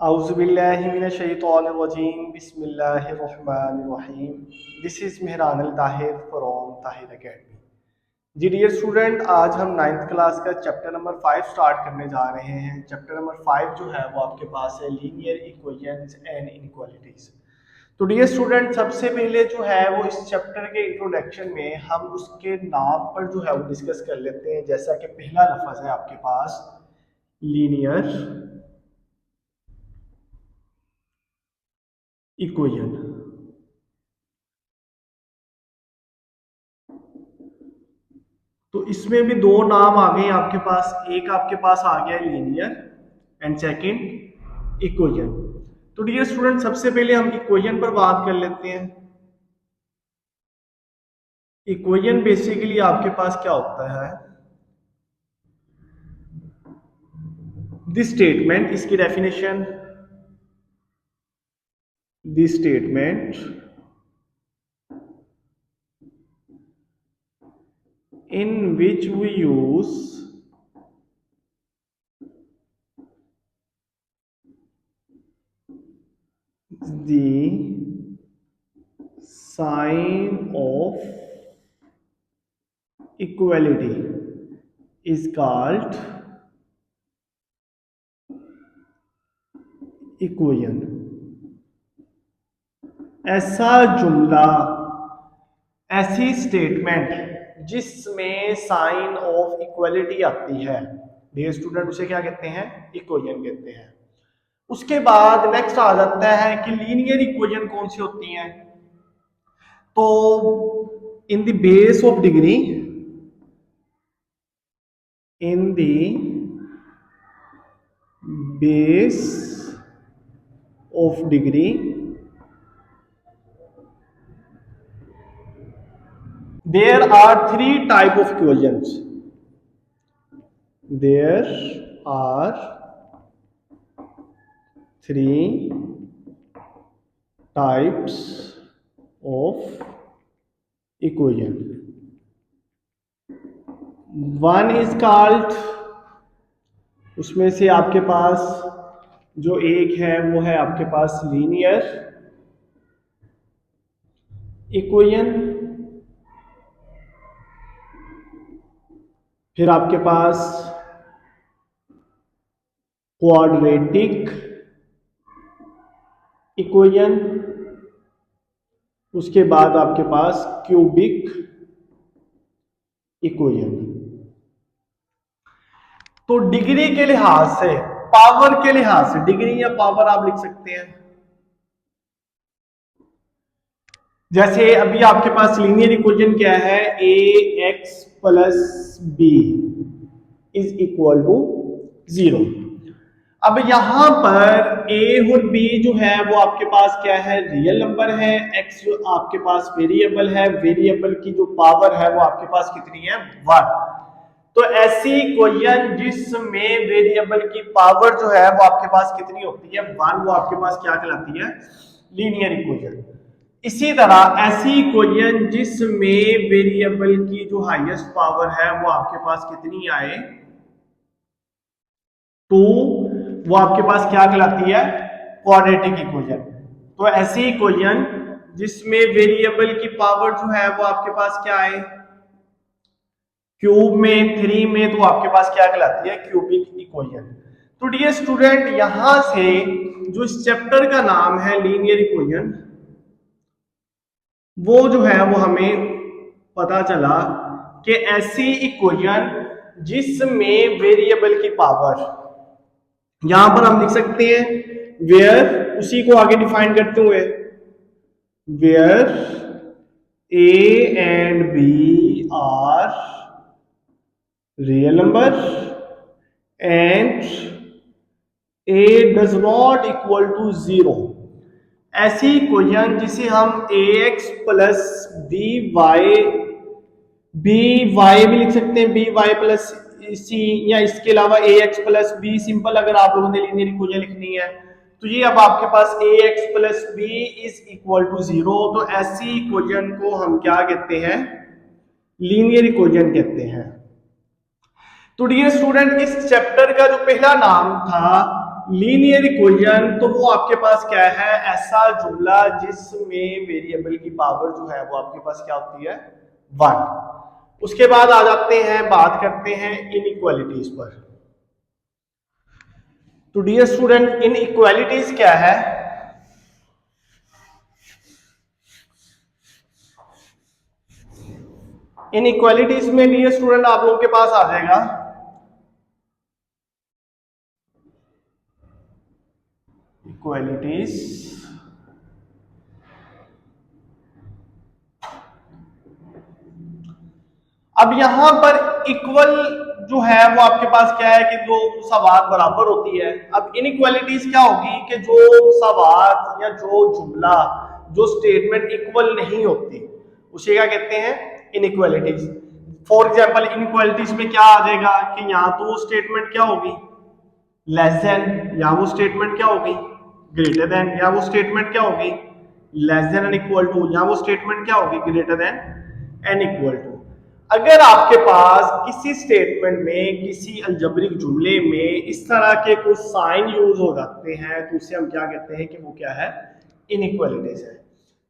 औज़ुबिल्लाहिमिनश्शैतानिर्रजीम बिस्मिल्लाहिर्रहमानिर्रहीम। This is Mehran Al Tahir from Tahir academy. जी dear student, आज हम नाइन्थ क्लास का चैप्टर नंबर 5 स्टार्ट करने जा रहे हैं। चैप्टर नंबर 5 जो है वो आपके पास है लीनियर इक्वेशंस एंड इनइक्वालिटीज। तो डियर स्टूडेंट, सबसे पहले जो है वो इस चैप्टर के इंट्रोडक्शन में हम उसके नाम पर जो है वो डिस्कस कर लेते हैं। जैसा कि पहला लफ्ज़ है आपके पास लीनियर इक्वेशन। तो इसमें भी दो नाम आ गए आपके पास, एक आपके पास आ गया लीनियर एंड सेकंड इक्वेशन। तो डियर स्टूडेंट, सबसे पहले हम इक्वेशन पर बात कर लेते हैं। इक्वेशन बेसिकली आपके पास क्या होता है? दिस स्टेटमेंट, इसकी definition, this statement in which we use the sign of equality is called equation। ऐसा जुमला, ऐसी स्टेटमेंट जिसमें साइन ऑफ इक्वलिटी आती है, डियर स्टूडेंट, उसे क्या कहते हैं? इक्वेशन कहते हैं। उसके बाद नेक्स्ट आ जाता है कि लीनियर इक्वेशन कौन सी होती हैं। तो in the base of degree, in the base of degree there are three type of equations। There are three types of equation। One is called, उसमें से आपके पास जो एक है वो है आपके पास लीनियर इक्वेशन। फिर आपके पास क्वाड्रेटिक इक्वेशन। उसके बाद आपके पास क्यूबिक इक्वेशन। तो डिग्री के लिहाज से, पावर के लिहाज से, डिग्री या पावर आप लिख सकते हैं। जैसे अभी आपके पास लीनियर इक्वेशन क्या है? A x plus B is equal to 0। अब यहां पर ए और बी जो है वो आपके पास क्या है? रियल नंबर है। एक्स जो आपके पास वेरिएबल है, वेरिएबल की जो पावर है वो आपके पास कितनी है? 1। तो ऐसी इक्वेशन जिसमें वेरिएबल की पावर जो है वो आपके पास कितनी होती है? 1, वो आपके पास क्या कहलाती है? Linear equation. इसी तरह ऐसी इक्वेशन जिसमें वेरिएबल की जो हाईएस्ट पावर है वो आपके पास कितनी आए? 2, वो आपके पास क्या कहलाती है? Quadratic equation. तो ऐसी इक्वेशन जिसमें वेरिएबल की पावर जो है वो आपके पास क्या आए? क्यूब में, 3 में, तो आपके पास क्या कहलाती है? Cubic equation. तो डियर स्टूडेंट, यहां से जो इस चैप्टर का नाम है लीनियर इक्वेशन, वो जो है वो हमें पता चला कि ऐसी इक्वेशन जिसमें वेरिएबल की पावर, यहां पर हम लिख सकते हैं वेयर, उसी को आगे डिफाइन करते हुए, where a and b are real number and a does not equal to 0। ऐसी इक्वेशन जिसे हम a x plus b y भी लिख सकते हैं, बी वाई प्लस सी, या इसके अलावा ए एक्स प्लस बी सिंपल, अगर आप लोगों ने लीनियर इक्वेशन लिखनी है तो ये अब आपके पास A x plus B is equal to 0। तो ऐसी इक्वेशन को हम क्या कहते हैं? लीनियर इक्वेशन कहते हैं। तो डियर स्टूडेंट, इस चैप्टर का जो पहला नाम था लीनियर इक्वेशन, तो वो आपके पास क्या है, ऐसा जुमला जिसमें वेरिएबल की पावर जो है वो आपके पास क्या होती है, 1। उसके बाद आ जाते हैं, बात करते हैं इनइक्वालिटीज पर। तो डियर स्टूडेंट, इनइक्वालिटीज क्या है? इनइक्वालिटीज में डियर स्टूडेंट आप लोगों के पास आ जाएगा इक्वालिटीज। अब यहां पर इक्वल जो है वो आपके पास क्या है कि दो सवात बराबर होती है। अब इनइक्वालिटीज क्या होगी कि जो सवात या जो जुमला, जो स्टेटमेंट इक्वल नहीं होती, उसे क्या कहते हैं, इनइक्वालिटीज। फॉर एग्जांपल इनइक्वालिटीज में क्या आ जाएगा कि यहाँ तो वो स्टेटमेंट क्या होगी, लेस देन, या वो स्टेटमेंट क्या होगी, ग्रेटर देन, या वो स्टेटमेंट क्या होगी, less than n equal to, या वो स्टेटमेंट क्या होगी, greater than n equal to. अगर आपके पास किसी स्टेटमेंट में, किसी अलजेब्रिक जुमले में इस तरह के कुछ साइन यूज हो जाते हैं तो उसे हम क्या कहते हैं कि वो क्या है, इनइक्वालिटीज है।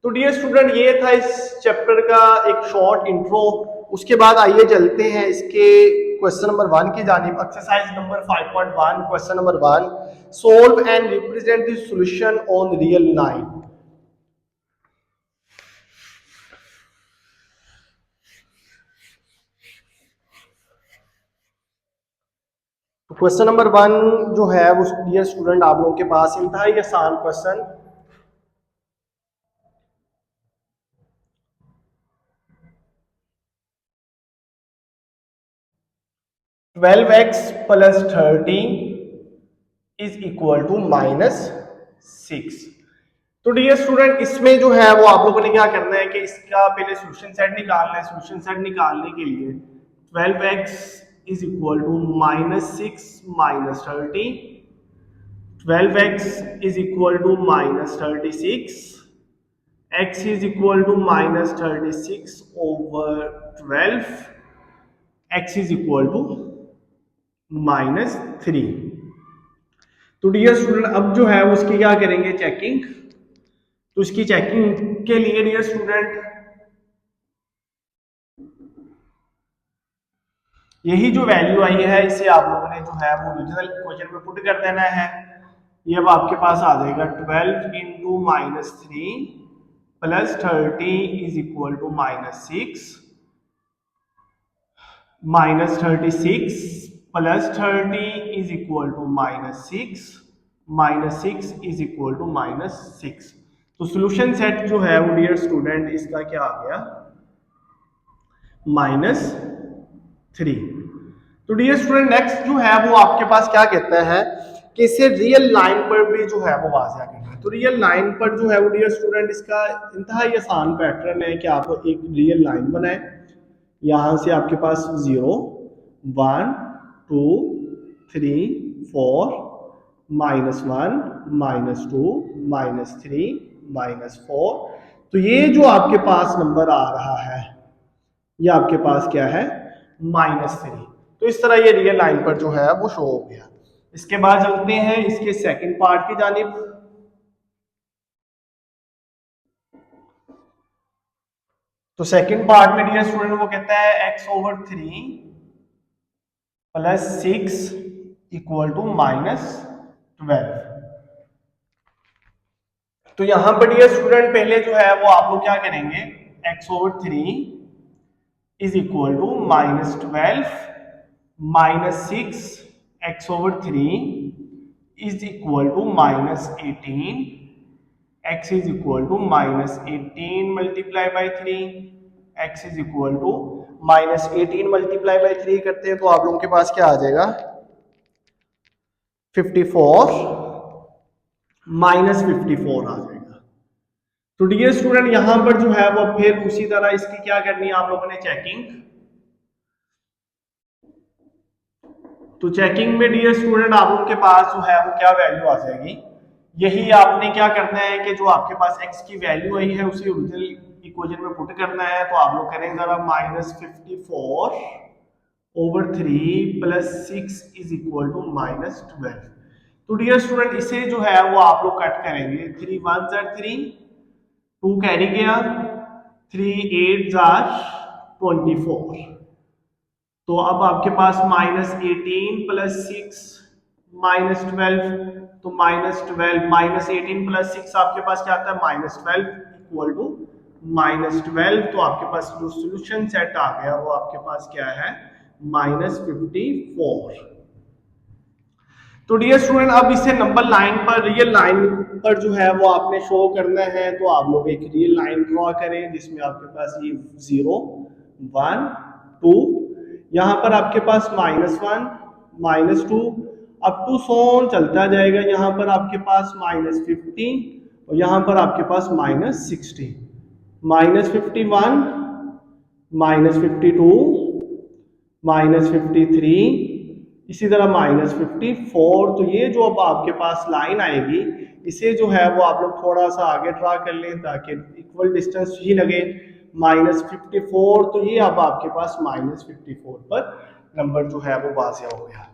तो डियर स्टूडेंट, ये था इस चैप्टर का एक शॉर्ट इंट्रो। उसके बाद आइए चलते हैं इसके क्वेश्चन नंबर 1 की जानिब। Exercise number 5.1, question number 1, solve and represent the solution on real line. तो क्वेश्चन नंबर 1 जो है वो डियर स्टूडेंट आप लोगों के पास इंतहाई आसान question, twelve x plus 30 is equal to -6। तो डियर स्टूडेंट, इसमें जो है वो आप लोगों ने क्या करना है कि इसका पहले सॉल्यूशन सेट निकालना है। सॉल्यूशन सेट निकालने के लिए 12x is equal to -6 minus 30, 12x is equal to -36, x is equal to -36 over 12, x is equal to -3। तो डियर स्टूडेंट, अब जो है उसकी क्या करेंगे, चेकिंग। तो इसकी चेकिंग के लिए डियर स्टूडेंट यही जो वैल्यू आई है इसे आप लोगों ने जो है वो ओरिजिनल इक्वेशन में पुट कर देना है। ये अब आपके पास आ जाएगा 12 into -3 plus 30 is equal to -6, -36 plus 30 is equal to -6, -6 is equal to -6। तो सॉल्यूशन सेट जो है वो डियर स्टूडेंट इसका क्या आ गया, -3। तो डियर स्टूडेंट, नेक्स्ट जो है वो आपके पास क्या कहता है कि इसे रियल लाइन पर भी जो है वो वाज़ा करना है। तो रियल लाइन पर जो है वो डियर स्टूडेंट इसका इंतहाई आसान पैटर्न है कि आप एक रियल लाइन बनाए। यहां से आपके पास 0 1 2 3 4 -1 -2 -3 -4। तो ये जो आपके पास नंबर आ रहा है ये आपके पास क्या है, -3। तो इस तरह ये रियल लाइन पर जो है वो शो हो गया। इसके बाद चलते हैं इसके सेकंड पार्ट की जानिब। तो सेकंड पार्ट में डियर स्टूडेंट वो कहता है x/3 प्लस 6 इक्वल टू -12। तो यहां पर डियर स्टूडेंट पहले जो है वो आप लोग क्या करेंगे, x/3 is equal to -12 -6 x/3 is equal to -18, x is equal to -18 multiply by 3, x is equal to -18 multiply by 3 करते हैं तो आप लोगों के पास क्या आ जाएगा, 54 -54 आ जाएगा। तो डियर स्टूडेंट यहां पर जो है वो फिर उसी तरह इसकी क्या करनी है आप लोगों ने, चेकिंग। तो चेकिंग में डियर स्टूडेंट आप लोगों के पास जो है वो क्या वैल्यू आ जाएगी, यही आपने क्या करना है कि जो आपके पास x की वैल्यू आई है उसे ओरिजिनल इक्वेशन में पुट करना है। तो आप लोग करेंगे जरा -54/3 प्लस 6 इज इक्वल टू -12। तो डियर स्टूडेंट इसे जो है वो आप लोग कट करेंगे, 3 1 जार 3, 2 कैरी गया, 3 8 जार 24। तो अब आपके पास -18 प्लस 6 -12, तो -12 -18 प्लस 6 आपके पास क्या आता है -12 इक्वल टू -12। तो आपके पास जो सोल्यूशन सेट आ गया वो आपके पास क्या है -54। तो डियर स्टूडेंट अब इसे नंबर लाइन पर, रियल लाइन पर जो है वो आपने शो करना है। तो आप लोग एक रियल लाइन ड्रॉ करें जिसमें आपके पास ये 0 1 2, यहाँ पर आपके पास -1 -2 अप टू सोन चलता जाएगा। यहाँ पर आपके पास -15 और यहाँ पर आपके पास -60, -51 -52 -53, इसी तरह -54। तो ये जो अब आपके पास लाइन आएगी इसे जो है वो आप लोग थोड़ा सा आगे ड्रा कर लें ताकि इक्वल डिस्टेंस ही लगे। -54, तो ये अब आपके पास -54 पर नंबर जो है वो वाज़िया हो गया।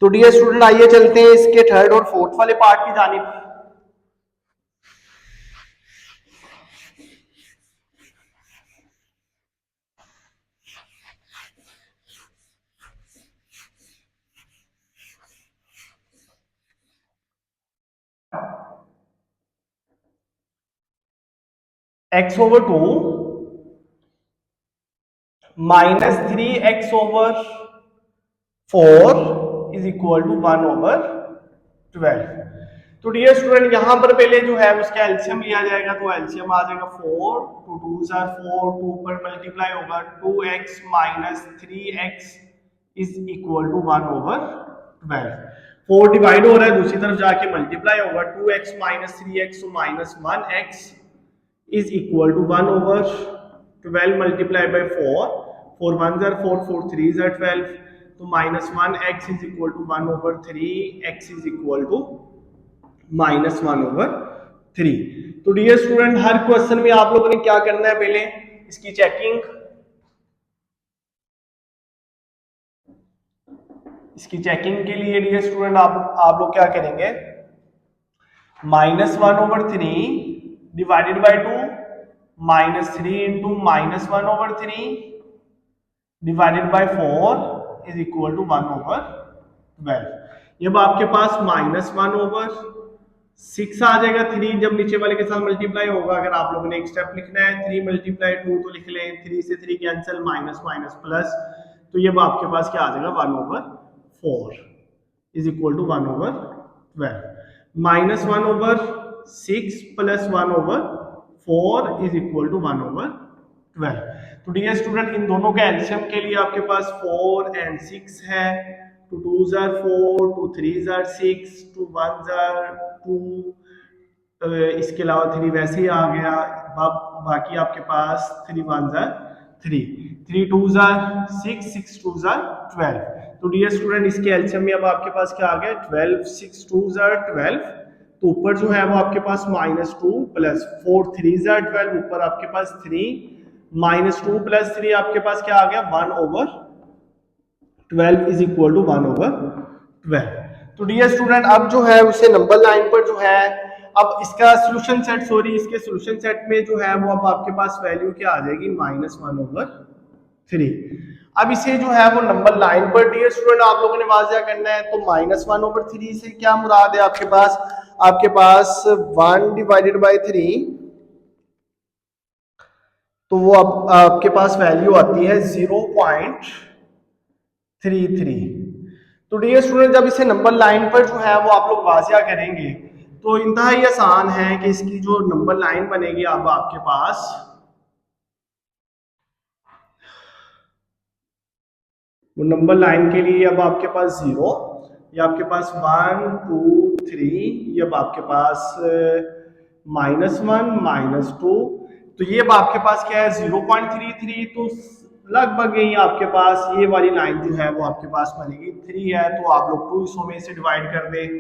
तो डियर स्टूडेंट आइए चलते हैं इसके थर्ड और फोर्थ वाले पार्ट की जानिब। x/2 -3x/4 is equal to 1/12। तो डियर स्टूडेंट यहाँ पर पहले जो है उसका एलसीएम लिया जाएगा। तो एलसीएम आ जाएगा 4, 2 2 आर 4, 2 पर मल्टीप्लाई होगा 2x minus 3x is equal to 1/12। 4 divide हो रहा है, दूसरी तरफ जाके मल्टीप्लाई होगा 2x माइनस 3x, तो -1x is equal to 1/12 multiply by 4, 4 1 are 4, 4 3 are 12, तो -1x is equal to 1/3, x is equal to -1/3। तो डियर स्टूडेंट हर क्वेश्चन में आप लोगों ने क्या करना है, पहले इसकी चेकिंग, इसकी चेकिंग के लिए डियर स्टूडेंट आप लोग क्या करेंगे, -1/3 divided by 2, -3 into -1/3 divided by 4 is equal to 1/12। जब आपके पास -1/6 आ जाएगा, 3 जब नीचे वाले के साथ मल्टीप्लाई होगा, अगर आप लोगों ने एक स्टेप लिखना है 3 × 2 तो लिख लें, 3 से 3 कैंसिल, माइनस माइनस प्लस, तो ये आपके पास क्या आ जाएगा 1/4 is equal to 1/12। -1/6 plus 1/4 is equal to 1/12। तो डियर स्टूडेंट इन दोनों के एलसीएम के लिए आपके पास 4 and 6 है, 2 2 आर 4, 2 3 आर 6, 2 1 आर 2, इसके अलावा 3 वैसे ही आ गया। बाकी आपके पास 3 1 आर 3, 3 2 आर 6, 6 2 आर 12। तो डियर स्टूडेंट इसके एलसीएम में अब आपके पास क्या आ गया 12, 6 2 आर 12, तो ऊपर जो है वो आपके पास -2 प्लस 4 3 आर 12, ऊपर आपके पास 3, -2 प्लस 3 आपके पास क्या आ गया 1/12 इज इक्वल टू 1/12। तो डियर स्टूडेंट अब जो है उसे नंबर लाइन पर जो है, अब इसका सोल्यूशन सेट, सॉरी इसके सोल्यूशन सेट में जो है वो अब आपके पास वैल्यू क्या आ जाएगी -1/3। अब इसे जो है वो नंबर लाइन पर डियर स्टूडेंट आप लोगों ने वाज़िया करना है। तो -1/3 से क्या मुराद है आपके पास 1 डिवाइडेड बाय 3, तो वो अब आपके पास वैल्यू आती है 0.33। तो डियर स्टूडेंट जब इसे नंबर लाइन पर जो है वो आप लोग वाज़िया करेंगे तो इंतहाई आसान है कि इसकी जो नंबर लाइन बनेगी अब आपके पास, वो नंबर लाइन के लिए अब आपके पास 0, या आपके पास 1 2 3, ये अब आपके पास -1 -2, तो ये अब आपके पास क्या है 0.33। तो लगभग यही आपके पास ये वाली लाइन जो है वो आपके पास बनेगी 3 है, तो आप लोग 2 हिस्सों में इसे डिवाइड कर दें।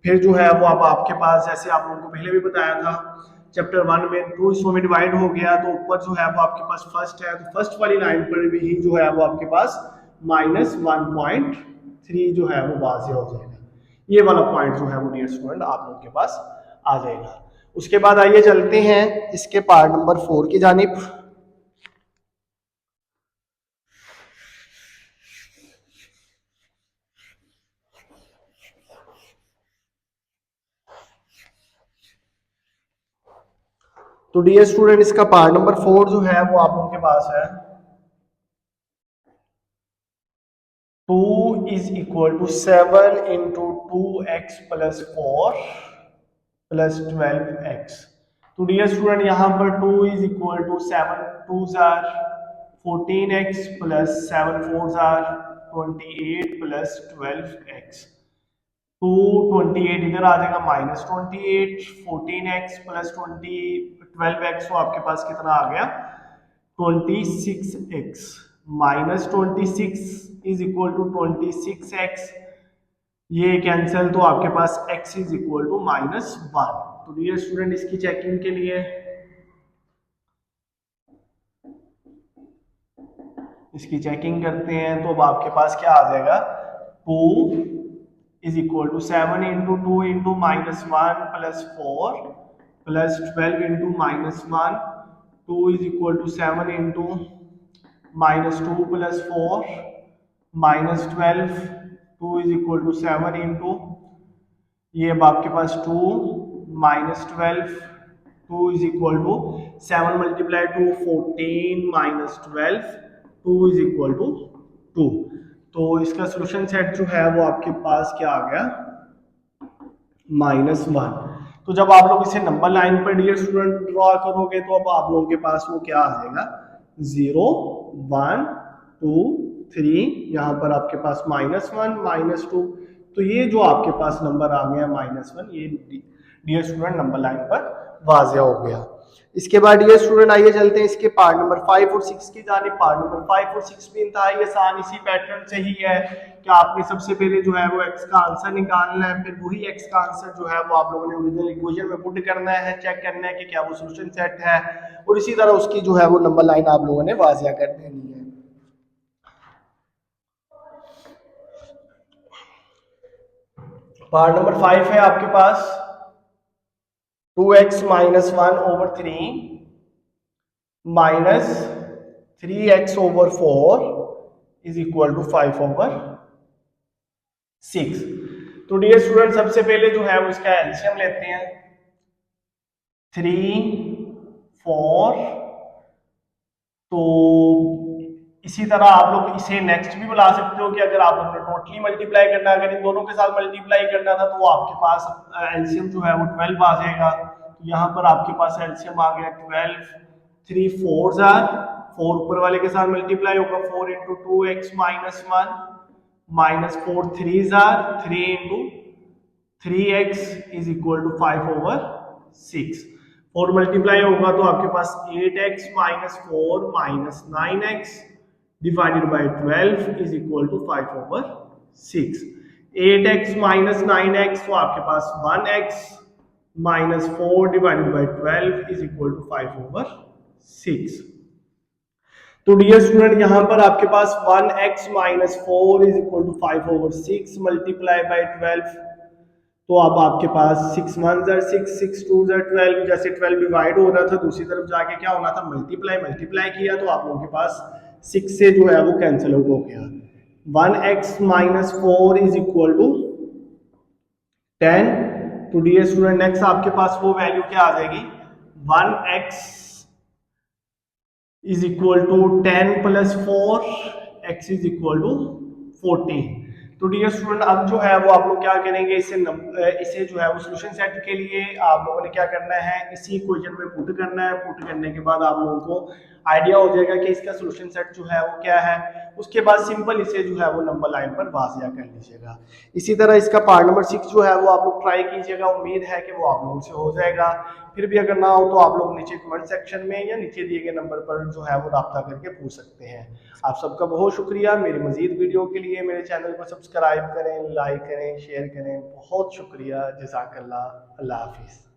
फिर जो है वो अब आपके पास, जैसे आप लोगों को पहले भी बताया था चैप्टर 1 में, 2 हिस्सों में डिवाइड हो गया, तो ऊपर जो है वो आपके पास फर्स्ट है, तो फर्स्ट वाली लाइन पर भी जो है वो आपके पास -1.3 जो है वो वाज़िया हो जाएगा। ये वाला पॉइंट जो है वो डियर स्टूडेंट आप लोगों के पास आ जाएगा। उसके बाद आइए चलते हैं इसके पार्ट नंबर 4 की जानिब। तो डियर स्टूडेंट इसका पार्ट नंबर 4 जो है वो आप लोगों के पास है 2 is equal to 7 into 2x plus 4 plus 12x। तो डियर स्टूडेंट यहाँ पर 2 is equal to 7 2s are 14x plus 7 4s are 28 plus 12x। 228 इधर आ जाएगा -28, 14x प्लस 12x, तो आपके पास कितना आ गया 26x। -26 is equal to 26x, ये कैंसिल, तो आपके पास x इज इक्वल टू -1। तो डियर स्टूडेंट इसकी चेकिंग के लिए इसकी चेकिंग करते हैं, तो अब आपके पास क्या आ जाएगा 2 is equal to 7 into 2 into -1 plus 4 plus 12 into -1, 2 is equal to 7 into -2 plus 4 minus 12, 2 is equal to 7 into, ये अब आपके पास 2 -12, 2 is equal to 7 multiply to 14 minus 12, 2 is equal to 2। तो इसका सोल्यूशन सेट जो है वो आपके पास क्या आ गया -1। तो जब आप लोग इसे नंबर लाइन पर डियर स्टूडेंट ड्रॉ करोगे तो अब आप लोगों के पास वो क्या आ जाएगा 0 1 2 3, यहाँ पर आपके पास -1 -2, तो ये जो आपके पास नंबर आ गया -1, ये डियर स्टूडेंट नंबर लाइन पर वाज़िया हो गया। इसके बाद डियर स्टूडेंट आइए चलते हैं इसके पार्ट नंबर 5 और 6 की जानिब। पार्ट नंबर 5 और 6 भी इंतहाई आसान इसी पैटर्न से ही है कि आपने सबसे पहले जो है वो x का आंसर निकालना है, फिर वही x का आंसर जो है वो आप लोगों ने ओरिजिनल इक्वेशन में पुट करना है, चेक करना है कि क्या वो सॉल्यूशन सेट है, और इसी तरह उसकी जो है वो नंबर लाइन आप लोगों ने वाज़िया कर देनी है। पार्ट नंबर 5 है आपके पास 2x - 1 over 3 minus 3x over 4 is equal to 5 over 6। तो डियर स्टूडेंट सबसे पहले जो है उसका एलसीएम लेते हैं, 3 4, तो इसी तरह आप लोग इसे नेक्स्ट भी बुला सकते हो कि अगर आप लोगों ने टोटली मल्टीप्लाई करना है, अगर इन दोनों के साथ मल्टीप्लाई करना था तो आपके पास एलसीएम जो है वो 12 आ जाएगा। तो यहाँ पर आपके पास एलसीएम आ गया 12, 3 4s are 4 ऊपर वाले के साथ मल्टीप्लाई होगा 4 into 2x minus 1 minus 4 3s are 3 into 3x is equal to 5 over 6। 4 multiply होगा तो आपके पास 8x minus 4 minus 9x divided by 12 is equal to 5 over 6। 8x minus 9x, तो आपके पास 1x minus 4 divided by 12 is equal to 5 over 6। तो dear student यहाँ पर आपके पास 1x minus 4 is equal to 5 over 6 multiply by 12, तो अब आपके पास 6 1s are 6 6 2s are 12, जैसे 12 डिवाइड हो रहा था दूसरी तरफ जाके क्या होना था मल्टीप्लाई किया, तो आप लोगों के पास 6 से जो है वो कैंसिल हो गया। 1x minus 4 is equal to 10। तो डियर स्टूडेंट नेक्स्ट आपके पास वो वैल्यू क्या आ जाएगी 1x is equal to 10 plus 4, x is equal to 14। तो डियर स्टूडेंट अब जो है वो आप लोग क्या करेंगे, इसे जो है वो सॉल्यूशन सेट के लिए आप लोगों ने क्या करना है, इसी इक्वेशन में पुट करना है। पुट करने के बाद आप लोगों को आइडिया हो जाएगा कि इसका सॉल्यूशन सेट जो है वो क्या है। उसके बाद सिंपल इसे जो है वो नंबर लाइन पर वाज़िया कर लीजिएगा। इसी तरह इसका पार्ट नंबर 6 जो है वो आप लोग ट्राई कीजिएगा, उम्मीद है कि वो आप लोगों से हो जाएगा। फिर भी अगर ना हो तो आप लोग नीचे कमेंट सेक्शन में या नीचे दिए गए नंबर पर जो है वो राब्ता करके पूछ सकते हैं। आप सबका बहुत शुक्रिया। मेरी मजीद वीडियो के लिए मेरे चैनल को सब्सक्राइब करें, लाइक करें, शेयर करें। बहुत शुक्रिया। जज़ाकल्लाह। अल्लाह हाफिज़।